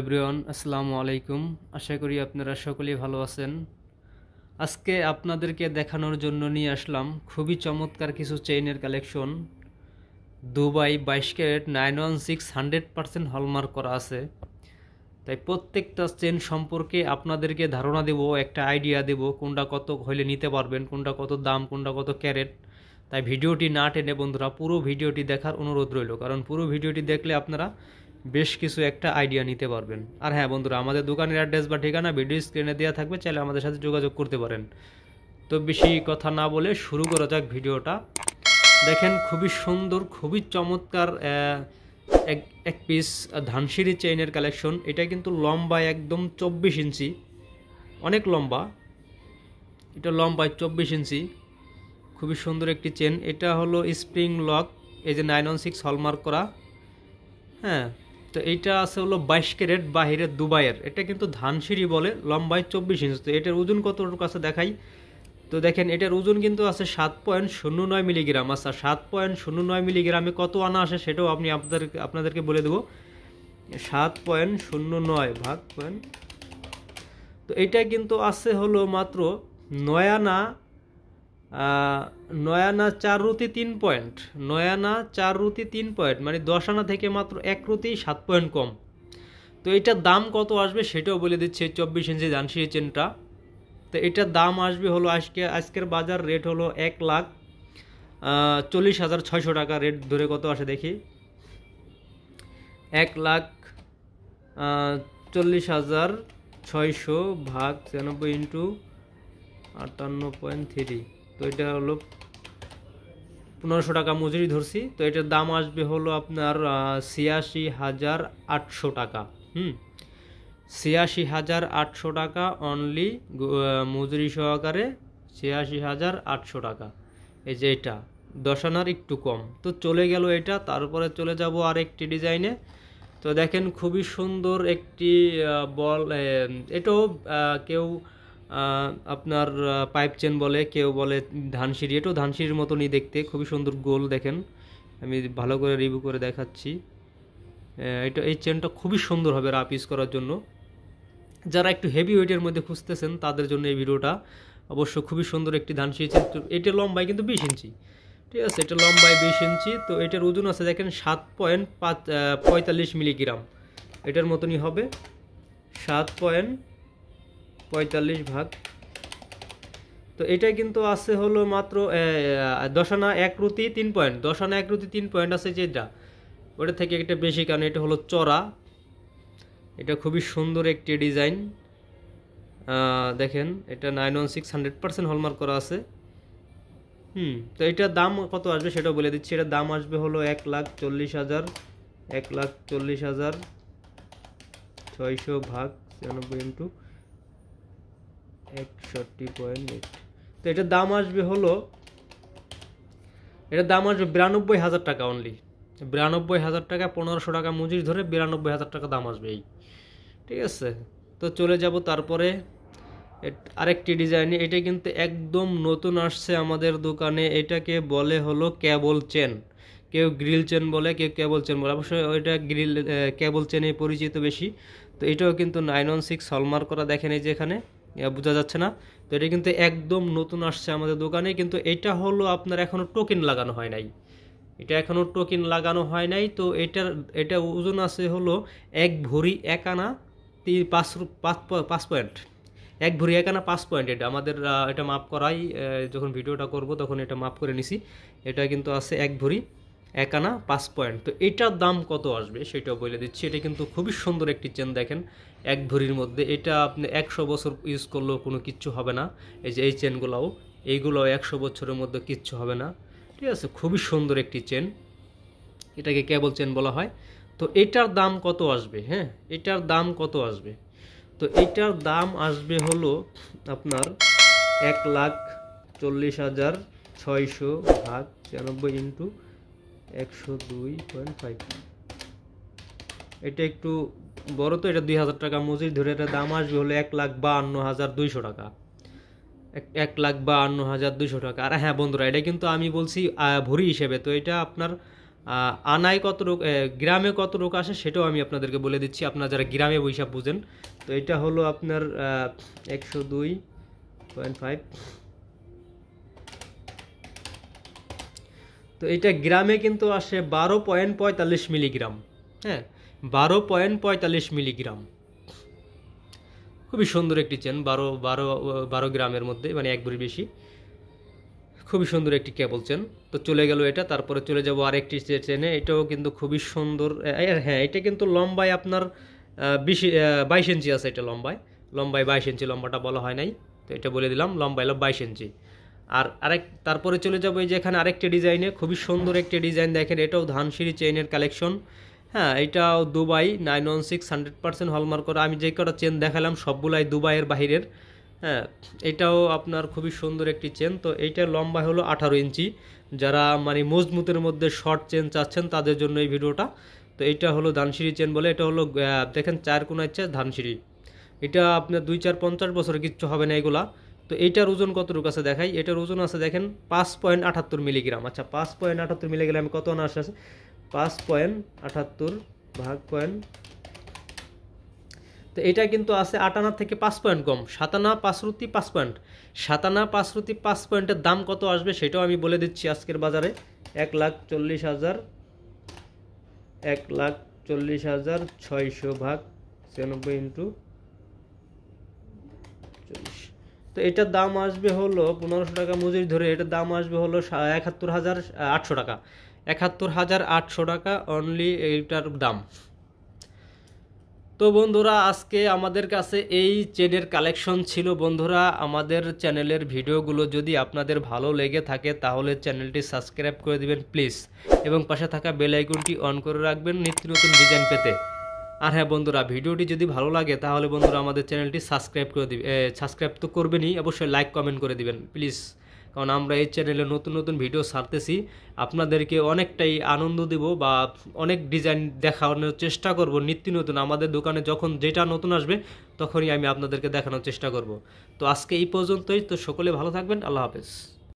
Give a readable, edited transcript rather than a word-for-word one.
Everyone, আসসালামু আলাইকুম। আশা করি আপনারা সকলেই ভালো আছেন। আজকে আপনাদেরকে দেখানোর জন্য নিয়ে আসলাম খুবই চমৎকার কিছু চেইনের কালেকশন। দুবাই 22 ক্যারেট 916 100% হলমার্ক করা আছে। তাই প্রত্যেকটা চেন সম্পর্কে আপনাদেরকে ধারণা দেব, একটা আইডিয়া দেব কোনটা কত হলে নিতে পারবেন, কোনটা কত দাম, কোনটা কত ক্যারেট। তাই ভিডিওটি না টেনে বন্ধুরা পুরো ভিডিওটি দেখার অনুরোধ রইল, কারণ পুরো ভিডিওটি দেখলে আপনারা বেশ কিছু একটা আইডিয়া নিতে পারবেন। আর হ্যাঁ বন্ধুরা, আমাদের দোকানের অ্যাড্রেস বা ঠিকানা ভিডিও স্ক্রিনে দেওয়া থাকবে, চাইলে আমাদের সাথে যোগাযোগ করতে পারেন। তো বেশি কথা না বলে শুরু করা যাক ভিডিওটা। দেখেন খুবই সুন্দর, খুবই চমৎকার এক পিস ধানসিঁড়ি চেইনের কালেকশন। এটা কিন্তু লম্বা একদম 24 ইঞ্চি, অনেক লম্বা। এটা লম্বায় 24 ইঞ্চি, খুবই সুন্দর একটি চেন। এটা হলো স্প্রিং লক, এই যে 916 হলমার্ক করা। হ্যাঁ, তো এইটা আছে হলো 22 ক্যারেট, বাহিরের দুবাইয়ের। এটা কিন্তু ধানসিঁড়ি বলে, লম্বায় 24 ইঞ্চি। তো এটার ওজন কতটুকু আছে দেখাই। তো দেখেন এটার ওজন কিন্তু আছে 7.09 মিলিগ্রাম। আচ্ছা, 7.09 মিলিগ্রামে কত আনা আসে সেটাও আপনাদেরকে বলে দেবো। 7.09 ভাগ পয়েন্ট, তো এইটা কিন্তু আছে হলো মাত্র 9 আনা। 9 আনা 4 রুতি 3 পয়েন্ট, 9 আনা 4 রুতি 3 পয়েন্ট, মানে 10 আনা থেকে মাত্র 1 রুতি 7 পয়েন্ট কম। তো এটার দাম কত আসবে সেটাও বলে দিচ্ছে। 24 ইঞ্চি ধানসিঁড়ি চেনটা, তো এটার দাম আসবে হলো আজকের বাজার রেট হলো 1,40,600 টাকা। রেট ধরে কত আসে দেখি। 1,40,600 ভাগ 96 ইন্টু 58.3, তো এটা হলো 1500 টাকা মজুরি ধরছি। তো এটার দাম আসবে হলো আপনার 86,800 টাকা। 86,800 টাকা অনলি, মজুরি সহকারে 86,800 টাকা। এই যে এটা 10 আনার একটু কম। তো চলে গেল এটা, তারপরে চলে যাব আরেকটি ডিজাইনে। তো দেখেন খুবই সুন্দর একটি বল। এটাও কেউ আপনার পাইপ চেন বলে, কেউ বলে ধানসিঁড়ি। এটাও ধানসিঁড়ির মতনই দেখতে, খুবই সুন্দর গোল। দেখেন আমি ভালো করে রিভিউ করে দেখাচ্ছি। এই চেনটা খুবই সুন্দর হবে রাফ ইউজ করার জন্য। যারা একটু হেভি ওয়েটের মধ্যে খুঁজতেছেন তাদের জন্য এই ভিডিওটা অবশ্য খুবই সুন্দর একটি ধানসিঁড়ি চেন। এটা লম্বায় কিন্তু 20 ইঞ্চি, ঠিক আছে। এটা লম্বায় 20 ইঞ্চি। তো এটার ওজন আছে দেখেন 7.45 মিলিগ্রাম, এটার মতনই হবে। 7.45 ভাগ, তো এটা কিন্তু আছে হলো মাত্র 10 আনা 1 রুতি 3 পয়েন্ট। 10 আনা 1 রুতি 3 পয়েন্ট আছে যেটা, ওটা থেকে একটা বেশি, কারণ এটা হলো চড়া। এটা খুবই সুন্দর একটি ডিজাইন। দেখেন এটা 916 100% হলমার্ক করা আছে। তো এটার দাম কত আসবে সেটাও বলে দিচ্ছি। এটার দাম আসবে হলো 1,40,000, 1,40,600 ভাগ 96 ইন্টু 61.8। তো এটার দাম আসবে হলো 92,000 টাকা অনলি। 92,000 টাকা, 1500 টাকা মজুরি ধরে 92,000 টাকা দাম আসবে এই, ঠিক আছে। তো চলে যাব তারপরে আরেকটি ডিজাইনে। এটা কিন্তু একদম নতুন আসছে আমাদের দোকানে। এটাকে বলে হলো কেবল চেন। কেউ গ্রিল চেন বলে, কেউ কেবল চেন বলে। অবশ্যই ওইটা কেবল চেনে পরিচিত বেশি। তো এটাও কিন্তু 916 হলমার্ক করা। দেখেন এই যে এখানে বোঝা যাচ্ছে না। তো এটা কিন্তু একদম নতুন আসছে আমাদের দোকানে। কিন্তু এটা হলো আপনার এখনও টোকেন লাগানো হয় নাই। তো এটা ওজন আছে হলো 1 ভরি 1 আনা 5 পয়েন্ট। 1 ভরি 1 আনা 5 পয়েন্ট। এটা আমাদের এটা মাপ করাই, যখন ভিডিওটা করব তখন এটা মাপ করে নিছি। এটা কিন্তু আছে 1 ভরি 1 আনা 5 পয়েন্ট। তো এটার দাম কত আসবে সেটাও বলে দিচ্ছি। এটা কিন্তু খুবই সুন্দর একটি চেন। দেখেন 1 ভরির মধ্যে, এটা আপনি 100 বছর ইউজ করলেও কোনো কিচ্ছু হবে না। এই যে এই এইগুলোও 100 বছরের মধ্যে কিচ্ছু হবে না, ঠিক আছে। খুবই সুন্দর একটি চেন, এটাকে কেবল চেন বলা হয়। তো এটার দাম কত আসবে? এটার দাম কত আসবে? তো এটার দাম আসবে হলো আপনার 1,40,600 ভাগ 96 ইন্টু 102.5। এটা একটু বড়, তো এটা 2,000 টাকা মজুরি ধরে এটার দাম আসবে হলো 1,52,200 টাকা। 1,52,200 টাকা। আর হ্যাঁ বন্ধুরা, এটা কিন্তু আমি বলছি ভরি হিসেবে। তো এটা আপনার আনায় কত রোগ, গ্রামে কত রোগ আসে সেটাও আমি আপনাদেরকে বলে দিচ্ছি, আপনারা যারা গ্রামে বৈশাখ বুঝেন। তো এটা হলো আপনার 102.5। তো এটা গ্রামে কিন্তু আসে 12.45 মিলিগ্রাম। হ্যাঁ, 12.45 মিলিগ্রাম। খুবই সুন্দর একটি চেন, 12 গ্রামের মধ্যে, মানে এক ভরি বেশি। খুবই সুন্দর একটি কেবল চেন। তো চলে গেল এটা, তারপরে চলে যাব আরেকটি চেনে, এটাও কিন্তু খুবই সুন্দর। হ্যাঁ, এটা কিন্তু লম্বায় আপনার 22 ইঞ্চি আছে। এটা লম্বায় 22 ইঞ্চি, লম্বাটা বলা হয় নাই, তো এটা বলে দিলাম, লম্বায় 22 ইঞ্চি। আর তারপরে চলে যাবো এই যে এখানে আরেকটি ডিজাইনে, খুবই সুন্দর একটি ডিজাইন দেখেন, এটাও ধানসিঁড়ি চেইনের কালেকশন। হ্যাঁ, এটাও দুবাই 916 100% হলমার্ক করা। আমি যে কটা চেন দেখালাম সবগুলাই দুবাইয়ের বাহিরের। হ্যাঁ, এটাও আপনার খুবই সুন্দর একটি চেন। তো এইটার লম্বা হলো 18 ইঞ্চি। যারা মানে মজবুতের মধ্যে শর্ট চেন চাচ্ছেন তাদের জন্য এই ভিডিওটা। তো এইটা হলো ধানসিঁড়ি চেন বলে। এটা হলো দেখেন 4 কোণা ইচ্ছে ধানসিঁড়ি। এটা আপনার 2-4-50 বছরে কিচ্ছু হবে না এগুলা। তো এইটার ওজন কতটুকু আছে দেখাই। এটার ওজন আছে দেখেন 5.78 মিলিগ্রাম। আচ্ছা, 5.78 মিলিগ্রামে কত আনা আসে? 5.78 ভাগ পয়েন্ট। তো এটা কিন্তু আছে 8 আনা থেকে 5 পয়েন্ট কম, 7 আনা 5 রুতি 5 পয়েন্ট। 7 আনা 5 রুতি 5 পয়েন্টের দাম কত আসবে সেটাও আমি বলে দিচ্ছি আজকের বাজারে। 1,40,000, 1,40,600 ভাগ 96 ইন্টু 40। তো এটার দাম আসবে হলো 1500 টাকা মজুরি ধরে, এটার দাম আসবে হলো 71,800 টাকা। 71,800 টাকা অনলি এইটার দাম। তো বন্ধুরা, আজকে আমাদের কাছে এই চেনের কালেকশন ছিল। বন্ধুরা, আমাদের চ্যানেলের ভিডিওগুলো যদি আপনাদের ভালো লেগে থাকে তাহলে চ্যানেলটি সাবস্ক্রাইব করে দিবেন প্লিজ, এবং পাশে থাকা বেল আইকনটি অন করে রাখবেন নিত্য নতুন ডিজাইন পেতে। আর হ্যাঁ বন্ধুরা, ভিডিওটি যদি ভালো লাগে তাহলে বন্ধুরা আমাদের চ্যানেলটি সাবস্ক্রাইব করে দিবেন। সাবস্ক্রাইব তো করবেনই, অবশ্যই লাইক কমেন্ট করে দিবেন প্লিজ, কারণ আমরা এই চ্যানেলে নতুন নতুন ভিডিও ছাড়তেছি। আপনাদেরকে অনেকটাই আনন্দ দেব বা অনেক ডিজাইন দেখানোর চেষ্টা করব নিত্য নতুন। আমাদের দোকানে যখন যেটা নতুন আসবে তখনই আমি আপনাদেরকে দেখানোর চেষ্টা করব। তো আজকে এই পর্যন্তই। তো সকলে ভালো থাকবেন, আল্লাহ হাফেজ।